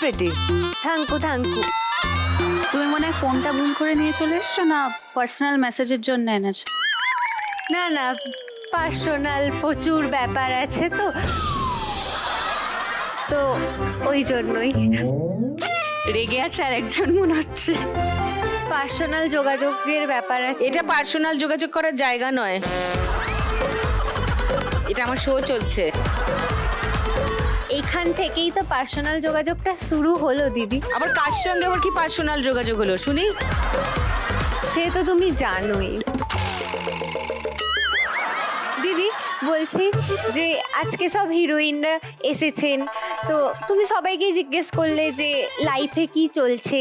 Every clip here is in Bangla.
প্রেটি। Thank you thank you. তুমি মনে হয় ফোনটা ভুল করে নিয়ে চলে এসছো, না পার্সোনাল মেসেজের জন্য এনেছো? না না, পার্সোনাল প্রচুর ব্যাপার আছে তো, তো ওই জন্যই। রেগে আছে আর একজন মনে হচ্ছে। পার্সোনাল যোগাযোগের ব্যাপার আছে। এটা পার্সোনাল যোগাযোগ করার জায়গা নয়, এটা আমার শো চলছে। এখান থেকেই তো পার্সোনাল যোগাযোগটা শুরু হলো দিদি। আবার কার সঙ্গে আবার কি পার্সোনাল যোগাযোগ হলো শুনি? সে তো তুমি জানোই। দিদি বলছি যে আজকে সব হিরোইনরা এসেছেন, তো তুমি সবাইকে জিজ্ঞেস করলে যে লাইফে কি চলছে,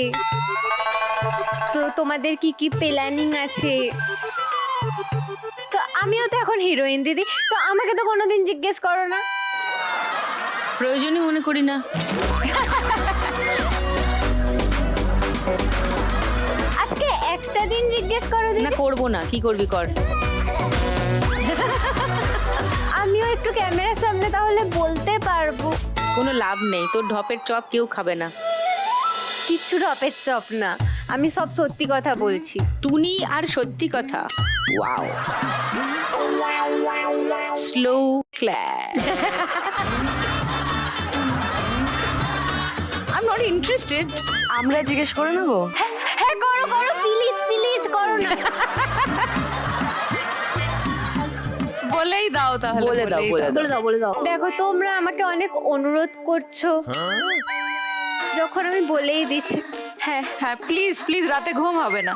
তো তোমাদের কি কি প্ল্যানিং আছে। তো আমিও তো এখন হিরোইন দিদি, তো আমাকে তো কোনোদিন জিজ্ঞেস করো না। প্রয়োজনই মনে করি না। আজকে একটা দিন জিজ্ঞেস করো না দিদি। করবো না, কি করবি কর। আমিও একটু ক্যামেরার সামনে তাহলে বলতে পারবো। কোনো লাভ নেই, তোর ঢপের চপ কেউ খাবে না। কিচ্ছু ঢপের চপ না, আমি সব সত্যি কথা বলছি। টুনি আর সত্যি কথা, wow, slow clap. I am not interested. আমরা জিজ্ঞেস করে নেবো। হ্যাঁ করো করো, প্লিজ প্লিজ করো না। বলেই দাও তাহলে। বলে দাও, বলে দাও। বলে দাও বলে দাও। দেখো তোমরা আমাকে অনেক অনুরোধ করছো, যখন আমি বলেই দিচ্ছি। হ্যাঁ হ্যাঁ প্লিজ প্লিজ, রাতে ঘুম হবে না।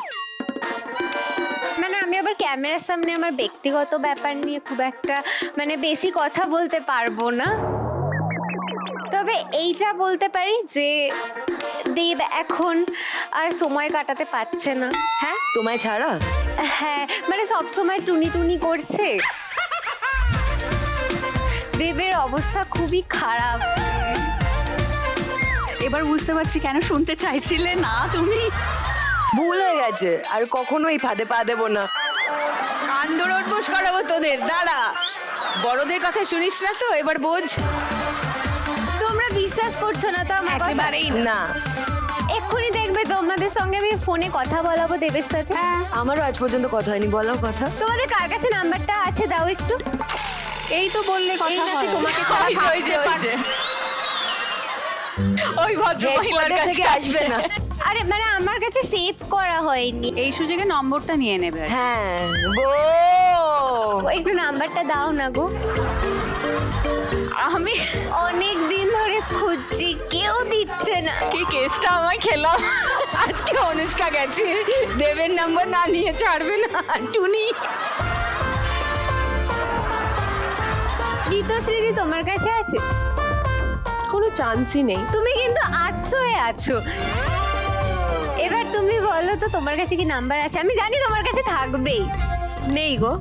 মানে আমি আবার ক্যামেরার সামনে আমার ব্যক্তিগত ব্যাপার নিয়ে খুব একটা মানে বেশি কথা বলতে পারবো না, তবে এইটা বলতে পারি যে দেব এখন আর সময় কাটাতে পারছে না। হ্যাঁ তোমায় ছাড়া? হ্যাঁ, মানে সব সময় টুনি টুনি করছে। দেবের অবস্থা খুবই খারাপ। এবার বুঝতে পারছি কেন শুনতে চাইছিলে না তুমি। ভুল হয়ে গেছে, আর কখনো এই ফাঁদে পা দেবো না। কান ধরে উঠবোস করাবো তোদের, দাঁড়া। বড়দের কথা শুনিস না তো, এবার বোঝ। তোমরা বিশ্বাস করছো না তো আমার কথা? একেবারেই না। না, এক্ষুনি দেখবে তোমাদের সঙ্গে আমি ফোনে কথা বলাবো দেবের সাথে। আমারও আজ পর্যন্ত কথা হয়নি, বলো কথা। তোমাদের কার কাছে নাম্বারটা আছে দাও একটু। এই তো বললে এই কথা নাকি হয়। তোমাকে ছাড়া ওই থাকতে যে, হয়েছে। ওই ভদ্র মহিলার হেডকোয়ার্টার কাছে থেকে আসবে না। আরে মানে আমার কাছে সেভ করা হয়নি। এই সুযোগে নম্বরটা নিয়ে নেবে। হ্যাঁ, ও, একটু নাম্বারটা দাও না গো। আমি অনেক দিন ধরে খুঁজছি, কেউ দিচ্ছে না। কি কেসটা আমায় খেলাম। আজকে অনুষ্কা গেছে, দেবের নাম্বার না নিয়ে ছাড়বে না। টুনি, গীতশ্রী তোমার কাছে আছে? কোনো চান্সই নেই। তুমি কিন্তু 800-এ আছো। এবার তুমি বলো তো তোমার কাছে কি নাম্বার আছে? আমি জানি তোমার কাছে থাকবেই। নেই গো,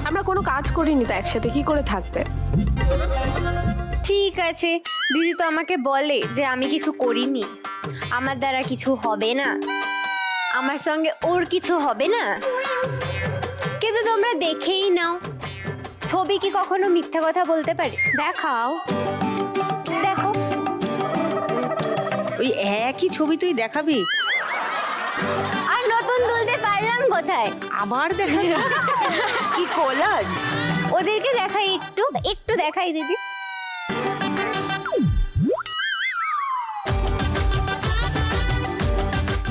আমরা কোনো কাজ করিনি তো একসাথে কি করে থাকবে? ঠিক আছে, দিদি তো আমাকে বলে যে আমি কিছু করিনি, আমার দ্বারা কিছু হবে না, আমার সঙ্গে ওর কিছু হবে না, কিন্তু তোমরা দেখেই নাও। ছবি কি কখনো মিথ্যা কথা বলতে পারে? দেখাও। দেখো, ওই একই ছবি তুই দেখাবি? আর নতুন তুলতে পারলাম কোথায়? আবার দেখা? কি কোলাজ! ওদেরকে দেখাই, একটু একটু দেখাই দিদি।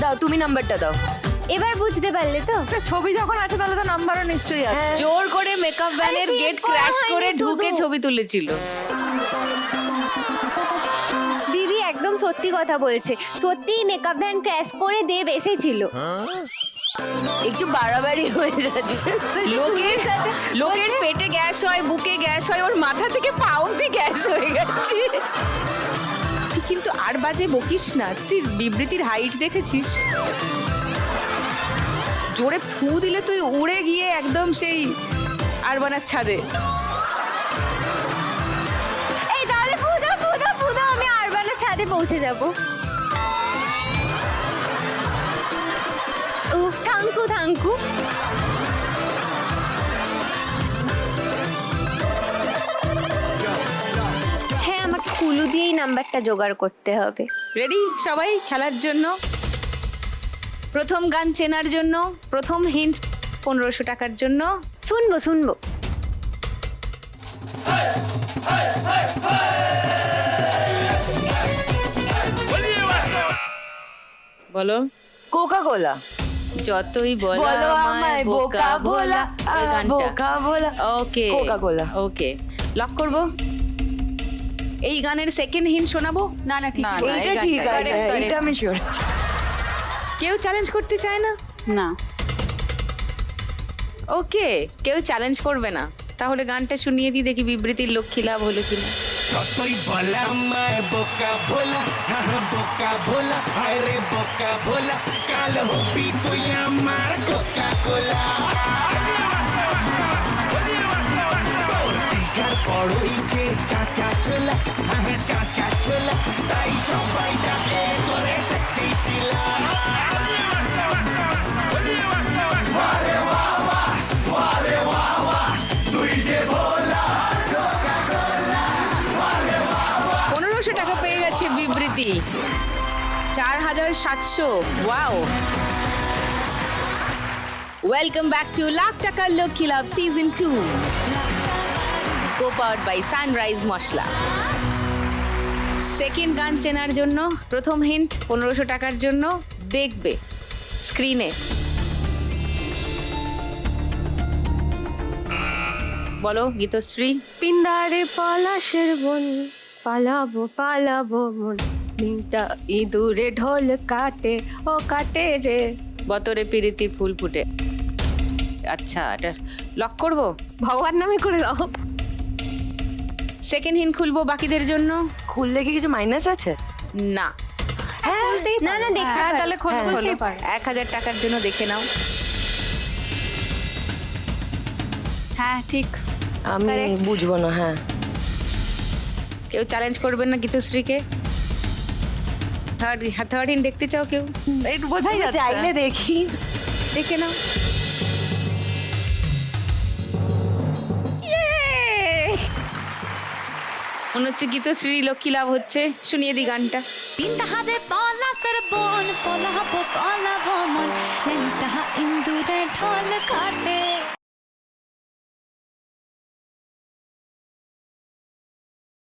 দাও, তুমি নাম্বারটা দাও। এবার বুঝতে পারলে তো? ছবি যখন আছে তাহলে তো নাম্বারও নিশ্চয়ই আছে। জোর করে মেকআপ ভ্যানের আরে গেট ঠিক করা ক্র্যাশ করে হয়নি ঢুকে শুধু। ছবি তুলেছিল। দিদি একদম সত্যি কথা বলছে, সত্যিই মেকআপ ভ্যান ক্র্যাশ করে দেব এসেছিল। একটু বাড়াবাড়ি হয়ে যাচ্ছে। লোকের লোকের পেটে গ্যাস হয়, বুকে গ্যাস হয়, ওর মাথা থেকে পা অব্দি গ্যাস হয়ে গেছে। তুই কিন্তু আর বাজে বকিস না, তুই বিবৃতির হাইট দেখেছিস? জোরে ফু দিলে তুই উড়ে গিয়ে একদম সেই আরবানার ছাদে। এই তাহলে পুজো পুজো পুজো, আমি আরবানের ছাদে পৌঁছে যাব। উফ, থ্যাংকু থ্যাংকু। হ্যাঁ আমাকে কুলু দিয়েই নাম্বারটা জোগাড় করতে হবে। রেডি সবাই খেলার জন্য? প্রথম গান চেনার জন্য প্রথম হিন্ট 1500 টাকার জন্য। শুনবো শুনবো। বলো। Coca Cola. যতই বলো বলো আমায় বোকা ভোলা, ওই গানটা। বোকা ভোলা। ওকে Coca-Cola। ওকে লক করব। এই গানের সেকেন্ড হিন্ট শোনাবো। না না ঠিক আছে। এইটা ঠিক আছে, এইটা আমি শিওর। কেউ চ্যালেঞ্জ করতে চায় না? না ওকে কেউ চ্যালেঞ্জ করবে না, তাহলে গানটা শুনিয়ে দিই, দেখি বিবৃতির লক্ষ্মী লাভ হলো কিনা। যতই বলা আমায় বোকা ভোলা, বোকা ভোলা, হায় রে বোকা ভোলা, কাল হবি তুই আমার কোকা কোলা। তোর ফিগার বড়ই যে চাচা ছোলা, চাচা ছোলা, তাই সবাই ডাকে তোরে সেক্সি শিলা। ওয়ারে ওয়া ওয়া, ওয়ারে ওয়া ওয়া, তুই যে ভোলা কোকা কোলা। 1500 টাকা পেয়ে গেছে বিবৃতি। 4700। Wow. Welcome back to Lakh টাকার Lakshmi Labh season 2, co-powered by Sunrise masala. Second গান চেনার জন্য প্রথম হিন্ট 1500 টাকার জন্য দেখবে স্ক্রিনে। বলো গীতশ্রী। পিন্দারে পলাশের বন, পালাবো পালাবো মন, দিনটা ইঁদুরে ঢোল কাটে, ও কাটে রে। বতরে পিরিতি ফুল ফুটে। আচ্ছা এটা লক করব। ভগবান নামে করে দাও। সেকেন্ড হিন্ট খুলবো বাকিদের জন্য। খুললে কি কিছু মাইনাস আছে? না। না না দেখ, তাহলে খোলো খোলো। 1000 টাকার জন্য দেখে নাও। হ্যাঁ ঠিক। আমি বুঝবো না। হ্যাঁ কেউ চ্যালেঞ্জ করবেন না গীতশ্রীকে? থার্ড হিন্ট দেখতে চাও কেউ? একটু বোঝাই যাচ্ছে। চাইলে দেখি। দেখে নাও। মনে হচ্ছে গীতশ্রী লক্ষ্মী লাভ হচ্ছে। শুনিয়ে দি গানটা। পিন্তাহারে পলাশের বন, পলাবো পলাবো মন, লেনটাহা ইন্দুরে ঢোল কাটে,